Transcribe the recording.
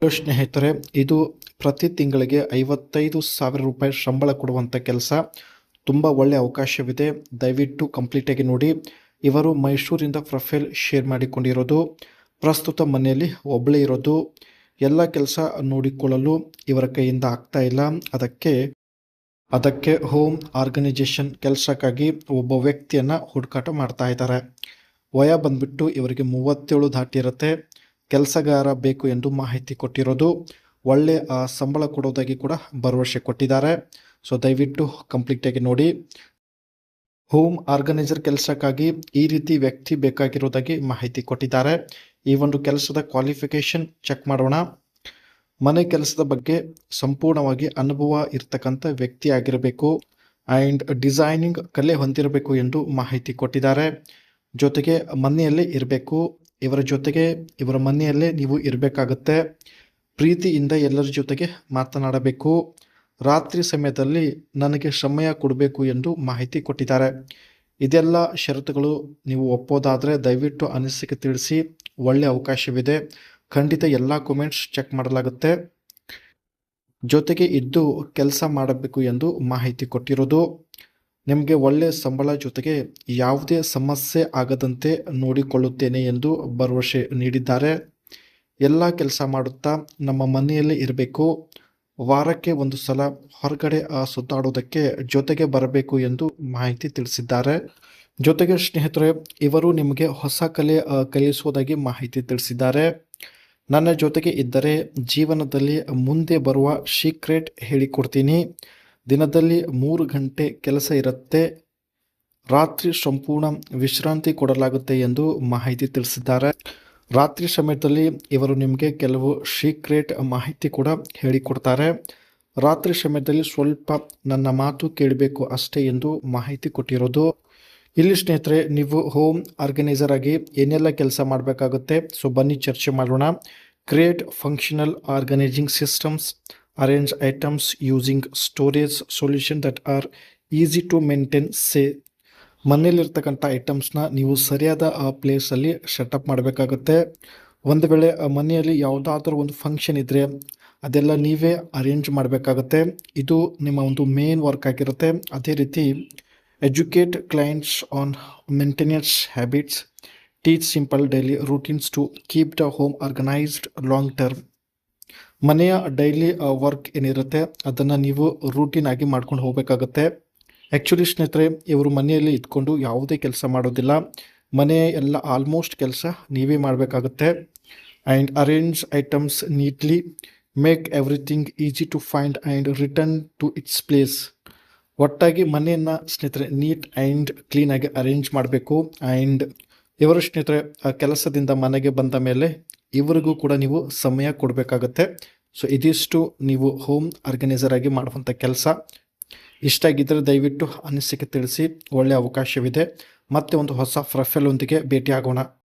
Hello ಸ್ನೇಹಿತರೆ, ಇದು ಪ್ರತಿ ತಿಂಗಳಿಗೆ 55,000 ರೂಪಾಯಿ ಸಂಬಳ ಕೊಡುವಂಥ ಕೆಲಸ. ತುಂಬ ಒಳ್ಳೆಯ ಅವಕಾಶವಿದೆ. ದಯವಿಟ್ಟು ಕಂಪ್ಲೀಟಾಗಿ ನೋಡಿ. ಇವರು ಮೈಸೂರಿಂದ ಪ್ರೊಫೈಲ್ ಶೇರ್ ಮಾಡಿಕೊಂಡಿರೋದು. ಪ್ರಸ್ತುತ ಮನೆಯಲ್ಲಿ ಒಬ್ಬಳೇ ಇರೋದು. ಎಲ್ಲ ಕೆಲಸ ನೋಡಿಕೊಳ್ಳಲು ಇವರ ಕೈಯಿಂದ ಆಗ್ತಾ ಇಲ್ಲ. ಅದಕ್ಕೆ ಹೋಮ್ ಆರ್ಗನೈಜೇಷನ್ ಕೆಲಸಕ್ಕಾಗಿ ಒಬ್ಬ ವ್ಯಕ್ತಿಯನ್ನು ಹುಡುಕಾಟ ಮಾಡ್ತಾ ಇದ್ದಾರೆ. ವಯ ಬಂದ್ಬಿಟ್ಟು ಇವರಿಗೆ 37 ದಾಟಿರುತ್ತೆ. ಕೆಲಸಗಾರ ಬೇಕು ಎಂದು ಮಾಹಿತಿ ಕೊಟ್ಟಿರೋದು. ಒಳ್ಳೆ ಸಂಬಳ ಕೊಡೋದಾಗಿ ಕೂಡ ಭರವಸೆ ಕೊಟ್ಟಿದ್ದಾರೆ. ಸೊ ದಯವಿಟ್ಟು ಕಂಪ್ಲೀಟಾಗಿ ನೋಡಿ. ಹೋಮ್ ಆರ್ಗನೈಸರ್ ಕೆಲಸಕ್ಕಾಗಿ ಈ ರೀತಿ ವ್ಯಕ್ತಿ ಬೇಕಾಗಿರೋದಾಗಿ ಮಾಹಿತಿ ಕೊಟ್ಟಿದ್ದಾರೆ. ಈ ಒಂದು ಕೆಲಸದ ಕ್ವಾಲಿಫಿಕೇಶನ್ ಚೆಕ್ ಮಾಡೋಣ. ಮನೆ ಕೆಲಸದ ಬಗ್ಗೆ ಸಂಪೂರ್ಣವಾಗಿ ಅನುಭವ ಇರ್ತಕ್ಕಂಥ ವ್ಯಕ್ತಿ ಆಗಿರಬೇಕು ಆ್ಯಂಡ್ ಡಿಸೈನಿಂಗ್ ಕಲೆ ಹೊಂದಿರಬೇಕು ಎಂದು ಮಾಹಿತಿ ಕೊಟ್ಟಿದ್ದಾರೆ. ಜೊತೆಗೆ ಮನೆಯಲ್ಲೇ ಇರಬೇಕು. ಇವರ ಮನೆಯಲ್ಲೇ ನೀವು ಇರಬೇಕಾಗುತ್ತೆ. ಪ್ರೀತಿಯಿಂದ ಎಲ್ಲರ ಜೊತೆಗೆ ಮಾತನಾಡಬೇಕು. ರಾತ್ರಿ ಸಮಯದಲ್ಲಿ ನನಗೆ ಸಮಯ ಕೊಡಬೇಕು ಎಂದು ಮಾಹಿತಿ ಕೊಟ್ಟಿದ್ದಾರೆ. ಇದೆಲ್ಲ ಷರತ್ತುಗಳು ನೀವು ಒಪ್ಪೋದಾದರೆ ದಯವಿಟ್ಟು ಅನಿಸಿಕೆ ತಿಳಿಸಿ. ಒಳ್ಳೆಯ ಅವಕಾಶವಿದೆ. ಖಂಡಿತ ಎಲ್ಲ ಕಾಮೆಂಟ್ಸ್ ಚೆಕ್ ಮಾಡಲಾಗುತ್ತೆ. ಜೊತೆಗೆ ಇದ್ದು ಕೆಲಸ ಮಾಡಬೇಕು ಎಂದು ಮಾಹಿತಿ ಕೊಟ್ಟಿರೋದು. ನಿಮಗೆ ಒಳ್ಳೆಯ ಸಂಬಳ ಜೊತೆಗೆ ಯಾವುದೇ ಸಮಸ್ಯೆ ಆಗದಂತೆ ನೋಡಿಕೊಳ್ಳುತ್ತೇನೆ ಎಂದು ಭರವಸೆ ನೀಡಿದ್ದಾರೆ. ಎಲ್ಲ ಕೆಲಸ ಮಾಡುತ್ತಾ ನಮ್ಮ ಮನೆಯಲ್ಲೇ ಇರಬೇಕು. ವಾರಕ್ಕೆ ಒಂದು ಸಲ ಹೊರಗಡೆ ಸುತ್ತಾಡೋದಕ್ಕೆ ಜೊತೆಗೆ ಬರಬೇಕು ಎಂದು ಮಾಹಿತಿ ತಿಳಿಸಿದ್ದಾರೆ. ಜೊತೆಗೆ ಸ್ನೇಹಿತರೆ, ಇವರು ನಿಮಗೆ ಹೊಸ ಕಲೆ ಕಲಿಸುವುದಾಗಿ ಮಾಹಿತಿ ತಿಳಿಸಿದ್ದಾರೆ. ನನ್ನ ಜೊತೆಗೆ ಇದ್ದರೆ ಜೀವನದಲ್ಲಿ ಮುಂದೆ ಬರುವ ಸೀಕ್ರೆಟ್ ಹೇಳಿಕೊಡ್ತೀನಿ. ದಿನದಲ್ಲಿ 3 ಗಂಟೆ ಕೆಲಸ ಇರುತ್ತೆ. ರಾತ್ರಿ ಸಂಪೂರ್ಣ ವಿಶ್ರಾಂತಿ ಕೊಡಲಾಗುತ್ತೆ ಎಂದು ಮಾಹಿತಿ ತಿಳಿಸಿದ್ದಾರೆ. ರಾತ್ರಿ ಸಮಯದಲ್ಲಿ ಇವರು ನಿಮಗೆ ಕೆಲವು ಸೀಕ್ರೆಟ್ ಮಾಹಿತಿ ಕೂಡ ಹೇಳಿಕೊಡ್ತಾರೆ. ರಾತ್ರಿ ಸಮಯದಲ್ಲಿ ಸ್ವಲ್ಪ ನನ್ನ ಮಾತು ಕೇಳಬೇಕು ಅಷ್ಟೇ ಎಂದು ಮಾಹಿತಿ ಕೊಟ್ಟಿರೋದು. ಇಲ್ಲಿ ಸ್ನೇಹಿತರೆ, ನೀವು ಹೋಮ್ ಆರ್ಗನೈಸರ್ ಆಗಿ ಏನೆಲ್ಲ ಕೆಲಸ ಮಾಡಬೇಕಾಗುತ್ತೆ, ಸೊ ಬನ್ನಿ ಚರ್ಚೆ ಮಾಡೋಣ. Create functional organizing systems, arrange items using storage solution that are easy to maintain. ಮನೆಯಲ್ಲಿರ್ತಕ್ಕಂಥ ಐಟಮ್ಸ್ನ ನೀವು ಸರಿಯಾದ ಪ್ಲೇಸಲ್ಲಿ ಸೆಟಪ್ ಮಾಡಬೇಕಾಗುತ್ತೆ. ಒಂದು ವೇಳೆ ಮನೆಯಲ್ಲಿ ಯಾವುದಾದ್ರೂ ಒಂದು ಫಂಕ್ಷನ್ ಇದ್ದರೆ ಅದೆಲ್ಲ ನೀವೇ ಅರೇಂಜ್ ಮಾಡಬೇಕಾಗುತ್ತೆ. ಇದು ನಿಮ್ಮ ಒಂದು ಮೇನ್ ವರ್ಕ್ ಆಗಿರುತ್ತೆ. ಅದೇ ರೀತಿ educate clients on maintenance habits, teach simple daily routines to keep the home organised long term. ಮನೆಯ ಡೈಲಿ ವರ್ಕ್ ಏನಿರುತ್ತೆ ಅದನ್ನು ನೀವು ರೂಟೀನ್ ಆಗಿ ಮಾಡ್ಕೊಂಡು ಹೋಗಬೇಕಾಗುತ್ತೆ. ಆ್ಯಕ್ಚುಲಿ ಸ್ನೇಹಿತರೆ, ಇವರು ಮನೆಯಲ್ಲಿ ಇದ್ಕೊಂಡು ಯಾವುದೇ ಕೆಲಸ ಮಾಡೋದಿಲ್ಲ. ಮನೆಯ ಎಲ್ಲ ಆಲ್ಮೋಸ್ಟ್ ಕೆಲಸ ನೀವೇ ಮಾಡಬೇಕಾಗುತ್ತೆ. And arrange items neatly, make everything easy to find and return to its place. ಒಟ್ಟಾಗಿ ಮನೆಯನ್ನು ಸ್ನೇಹಿತರೆ ನೀಟ್ ಆ್ಯಂಡ್ ಕ್ಲೀನಾಗಿ ಅರೇಂಜ್ ಮಾಡಬೇಕು. ಆ್ಯಂಡ್ ಇವರು ಸ್ನೇಹಿತರೆ ಕೆಲಸದಿಂದ ಮನೆಗೆ ಬಂದ ಮೇಲೆ ಇವರಿಗೂ ಕೂಡ ನೀವು ಸಮಯ ಕೊಡಬೇಕಾಗತ್ತೆ. ಸೊ ಇದಿಷ್ಟು ನೀವು ಹೋಮ್ ಆರ್ಗನೈಸರ್ ಆಗಿ ಮಾಡುವಂಥ ಕೆಲಸ. ಇಷ್ಟ ಆಗಿದ್ದರೆ ದಯವಿಟ್ಟು ಅನಿಸಿಕೆ ತಿಳಿಸಿ. ಒಳ್ಳೆಯ ಅವಕಾಶವಿದೆ. ಮತ್ತೆ ಒಂದು ಹೊಸ ಪ್ರೊಫೈಲ್ ಒಂದಿಗೆ ಭೇಟಿ ಆಗೋಣ.